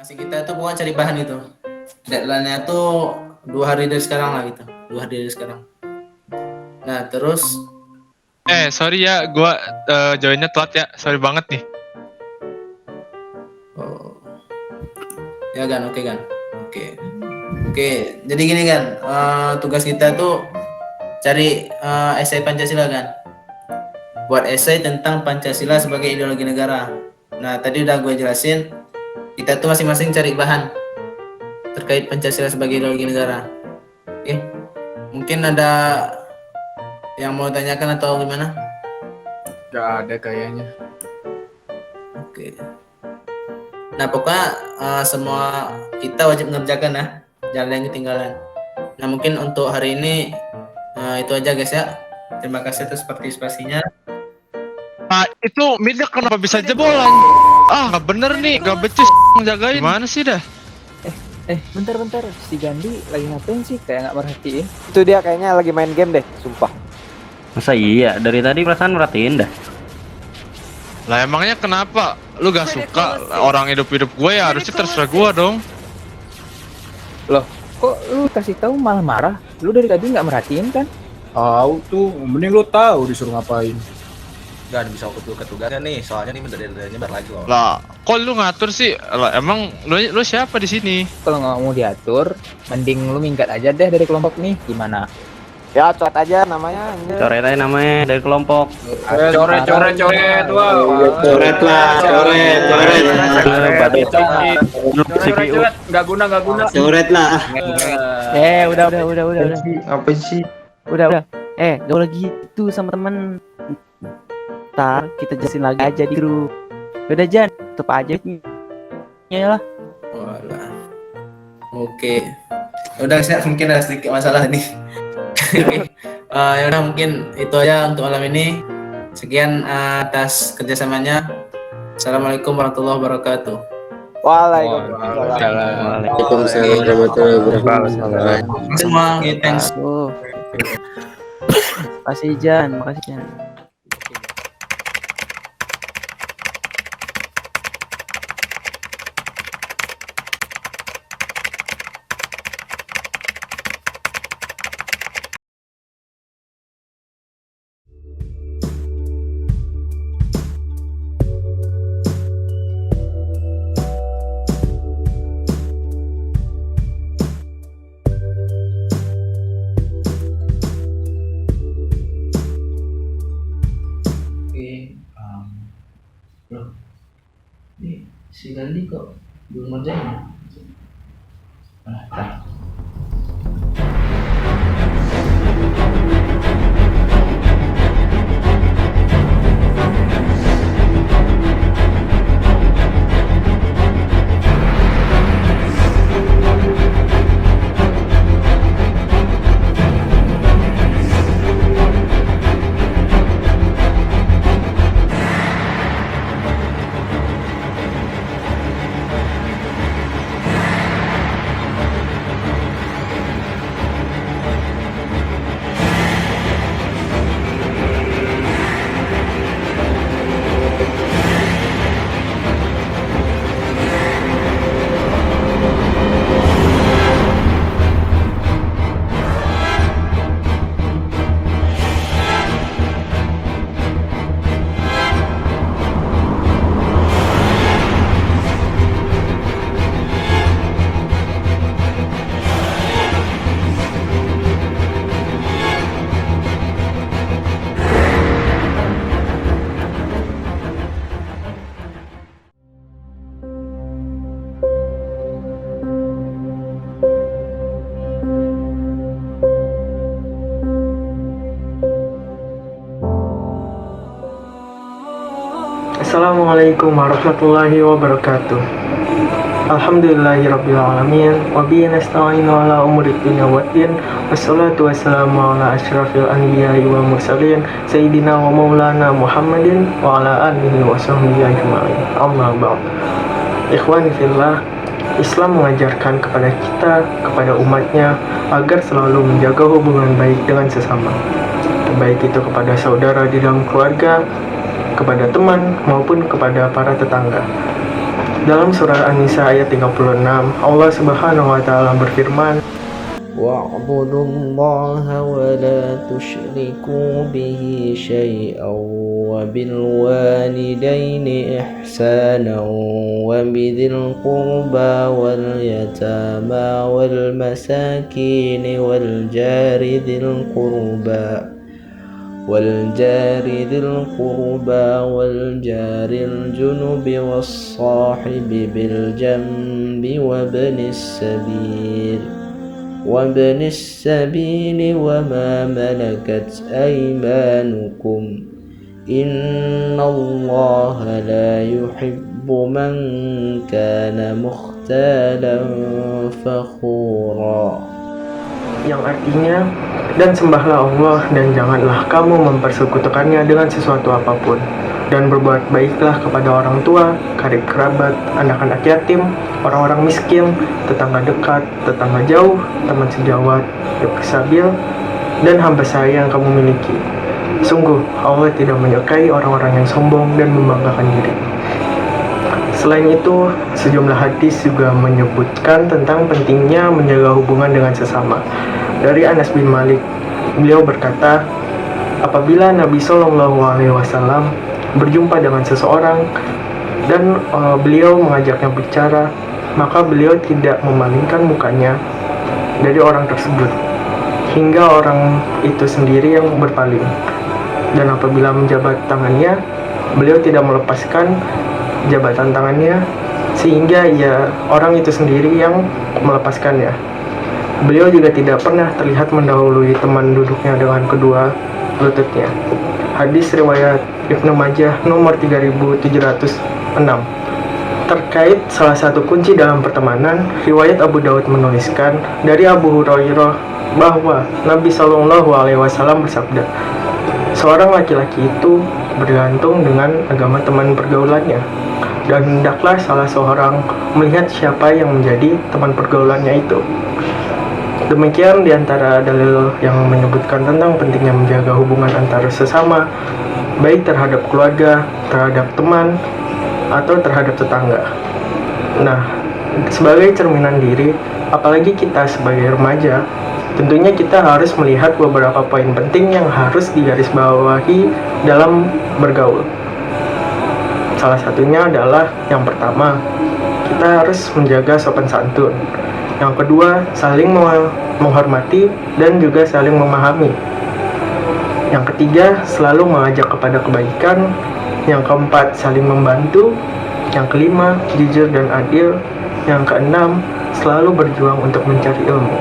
Masih kita tuh pokoknya cari bahan gitu. Deadline-nya tuh 2 hari dari sekarang lah gitu. 2 hari dari sekarang. Nah terus Sorry ya, gua joinnya telat ya. Sorry banget nih. oh, ya kan, oke kan, oke. Jadi gini kan, tugas kita tuh cari esai Pancasila kan. Buat esai tentang Pancasila sebagai ideologi negara. Nah tadi udah gue jelasin. Kita tuh masing-masing cari bahan terkait Pancasila sebagai ideologi negara. Oke, mungkin ada yang mau tanyakan atau gimana? Gak ada kayaknya. Oke. Nah pokoknya semua kita wajib mengerjakan ya, jangan ada yang ketinggalan. Nah mungkin untuk hari ini itu aja guys ya. Terima kasih atas partisipasinya. Itu midnya kenapa bisa jebolan? Nggak bener nih, nggak becus jagain. Gimana sih dah? Bentar, si Gandhi lagi ngapain sih? Kayak nggak merhatiin. Itu dia kayaknya lagi main game deh, sumpah. Masa iya? Dari tadi perasaan merhatiin dah. Lah emangnya kenapa? Lu gak suka orang hidup-hidup gue ya harusnya terserah gue dong. Loh, kok lu kasih tahu malah marah? Lu dari tadi nggak merhatiin kan? Tahu tuh, mending lu tahu disuruh ngapain. Gak bisa ke tugasnya nih, soalnya nih dari nyebar lagi loh. Lah, kok lu ngatur sih? Lah emang lu siapa di sini? Kalau nggak mau diatur, mending lu minggat aja deh dari kelompok nih. Gimana? Ya coret aja namanya. Coret aja namanya dari kelompok. Coret, wow. Coret lah, coret. Nggak guna. Coret lah. Udah. Apa sih? Udah. Gak boleh gitu sama temen. Ntar kita jelasin lagi aja di grup. Udah Jan, tutup aja. Ya lah. Walah. Oke. Udah saya mungkin ada sedikit masalah nih. Ya udah mungkin itu aja untuk malam ini. Sekian atas kerjasamanya. Assalamualaikum warahmatullahi wabarakatuh. Waalaikumsalam. Waalaikumsalam warahmatullahi wabarakatuh. Semua, thanks. Makasih Jan, makasih Jan. Loh, ini si Gandhi kok belum ngerjain? Assalamualaikum warahmatullahi wabarakatuh. Alhamdulillahirrabbilalamin. Wabihi nasta'inu ala umuri dunya waddin. Wassalatu wassalamu ala asyrafil anbiya'i wal mursalin Sayyidina wa maulana Muhammadin wa ala alihi wa sahbihi ajma'in. Amma ba'd. Ikhwani fillah, Islam mengajarkan kepada kita, kepada umatnya, agar selalu menjaga hubungan baik dengan sesama, baik itu kepada saudara di dalam keluarga, kepada teman, maupun kepada para tetangga. Dalam surah An-Nisa ayat 36, Allah Subhanahu wa taala berfirman, واعبدوا الله ولا تشركوا به شيئا وبالوالدين إحسانا وبذي القربى واليتامى والمساكين والجار ذي القربى والجار الجنب والصاحب بالجنب وابن السبيل وما ملكت أيمانكم إن الله لا يحب من كان مختالا فخورا, yang artinya, dan sembahlah Allah dan janganlah kamu mempersekutukannya dengan sesuatu apapun, dan berbuat baiklah kepada orang tua, karib kerabat, anak-anak yatim, orang-orang miskin, tetangga dekat, tetangga jauh, teman sejawat, ibnu sabil, dan hamba saya yang kamu miliki. Sungguh, Allah tidak menyukai orang-orang yang sombong dan membanggakan diri. Selain itu, sejumlah hadis juga menyebutkan tentang pentingnya menjaga hubungan dengan sesama. Dari Anas bin Malik, beliau berkata, apabila Nabi SAW berjumpa dengan seseorang dan beliau mengajaknya bicara, maka beliau tidak memalingkan mukanya dari orang tersebut hingga orang itu sendiri yang berpaling. Dan apabila menjabat tangannya, beliau tidak melepaskan jabatan tangannya sehingga orang itu sendiri yang melepaskannya. Beliau juga tidak pernah terlihat mendahului teman duduknya dengan kedua lututnya. Hadis riwayat Ibnu Majah nomor 3706. Terkait salah satu kunci dalam pertemanan, riwayat Abu Daud menuliskan dari Abu Hurairah bahwa Nabi SAW bersabda, seorang laki-laki itu bergantung dengan agama teman pergaulannya, dan hendaklah salah seorang melihat siapa yang menjadi teman pergaulannya itu. Demikian diantara dalil yang menyebutkan tentang pentingnya menjaga hubungan antar sesama, baik terhadap keluarga, terhadap teman, atau terhadap tetangga. Nah, sebagai cerminan diri, apalagi kita sebagai remaja, tentunya kita harus melihat beberapa poin penting yang harus digarisbawahi dalam bergaul. Salah satunya adalah yang pertama, kita harus menjaga sopan santun. Yang kedua, saling menghormati dan juga saling memahami. Yang ketiga, selalu mengajak kepada kebaikan. Yang keempat, saling membantu. Yang kelima, jujur dan adil. Yang keenam, selalu berjuang untuk mencari ilmu.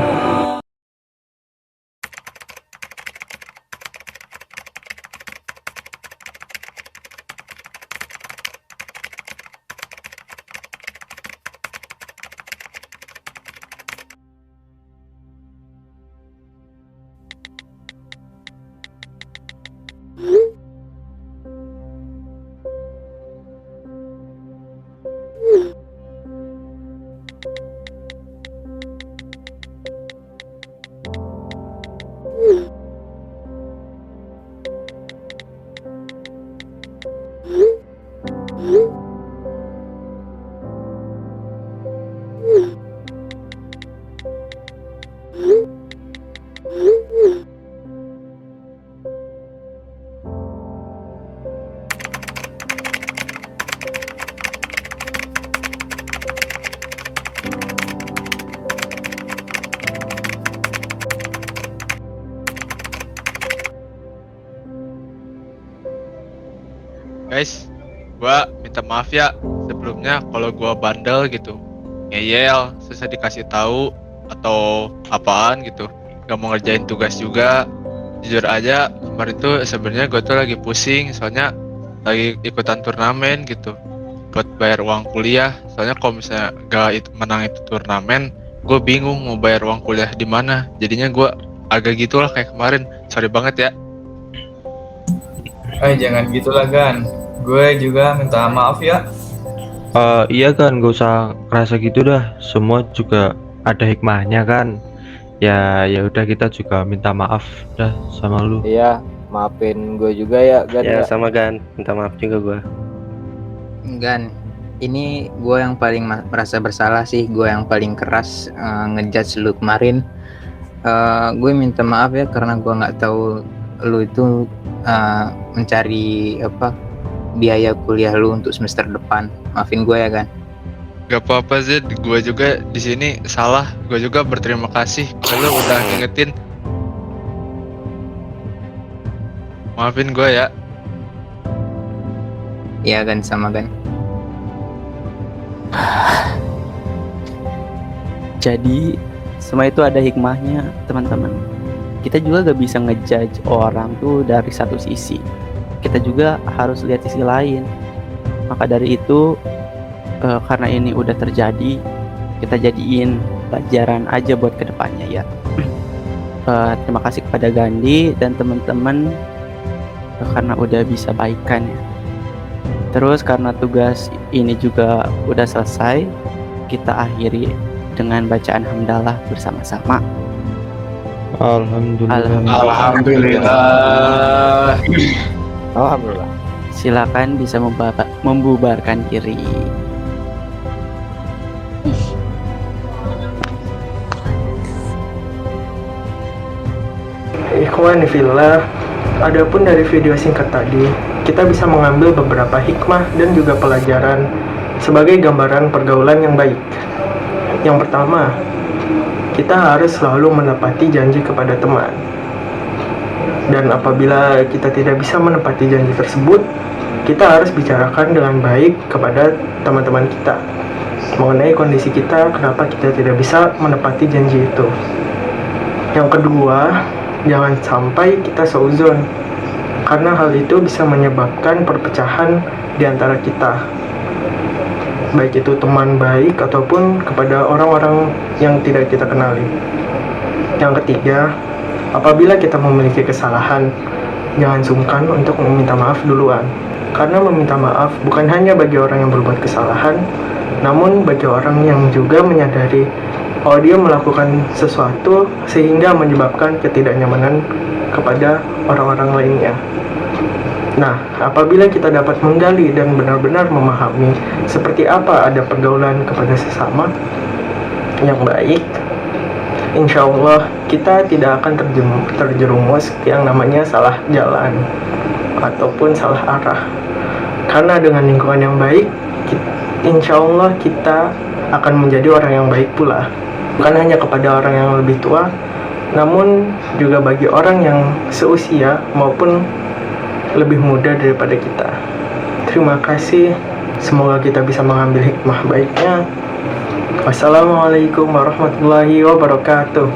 Guys, gua minta maaf ya sebelumnya kalau gua bandel gitu, ngeyel, susah dikasih tahu atau apaan gitu, gak mau ngerjain tugas juga. Jujur aja kemarin tuh sebenarnya gua tuh lagi pusing, soalnya lagi ikutan turnamen gitu buat bayar uang kuliah. Soalnya kalau misalnya gak menang itu turnamen, gue bingung mau bayar uang kuliah di mana. Jadinya gue agak gitulah kayak kemarin. Sorry banget ya. Jangan gitulah Gan. Gue juga minta maaf ya. Iya kan, gak usah kerasa gitu dah. Semua juga ada hikmahnya kan. Ya udah, kita juga minta maaf dah sama lu. Iya, maafin gue juga ya Gan. Ya sama Gan, minta maaf juga gua. Gan, ini gue yang paling merasa bersalah sih, gue yang paling keras ngejudge lu kemarin. Gue minta maaf ya karena gue nggak tahu lu itu mencari biaya kuliah lu untuk semester depan. Maafin gue ya kan. Gak apa-apa Zed, gue juga di sini salah. Gue juga berterima kasih kalau udah ngingetin. Maafin gue ya. Iya kan, sama kan. Jadi semua itu ada hikmahnya, teman-teman. Kita juga gak bisa ngejudge orang tuh dari satu sisi. Kita juga harus lihat sisi lain. Maka dari itu, karena ini udah terjadi, kita jadiin pelajaran aja buat kedepannya ya. Terima kasih kepada Gandhi dan teman-teman karena udah bisa baikan ya. Terus karena tugas ini juga udah selesai, kita akhiri dengan bacaan hamdalah bersama-sama. Alhamdulillah. Alhamdulillah. Silakan bisa membubarkan diri. Ikhwan fillah, adapun dari video singkat tadi, kita bisa mengambil beberapa hikmah dan juga pelajaran sebagai gambaran pergaulan yang baik. Yang pertama, kita harus selalu menepati janji kepada teman. Dan apabila kita tidak bisa menepati janji tersebut, kita harus bicarakan dengan baik kepada teman-teman kita mengenai kondisi kita, kenapa kita tidak bisa menepati janji itu. Yang kedua, jangan sampai kita seuzon, karena hal itu bisa menyebabkan perpecahan di antara kita, baik itu teman baik ataupun kepada orang-orang yang tidak kita kenali. Yang ketiga, apabila kita memiliki kesalahan, jangan sungkan untuk meminta maaf duluan, karena meminta maaf bukan hanya bagi orang yang berbuat kesalahan, namun bagi orang yang juga menyadari bahwa dia melakukan sesuatu sehingga menyebabkan ketidaknyamanan kepada orang-orang lainnya. Nah, apabila kita dapat menggali dan benar-benar memahami seperti apa ada pergaulan kepada sesama yang baik, insya Allah kita tidak akan terjerumus yang namanya salah jalan ataupun salah arah. Karena dengan lingkungan yang baik, insya Allah kita akan menjadi orang yang baik pula. Bukan hanya kepada orang yang lebih tua, namun juga bagi orang yang seusia maupun lebih muda daripada kita. Terima kasih. Semoga kita bisa mengambil hikmah baiknya. Wassalamualaikum warahmatullahi wabarakatuh.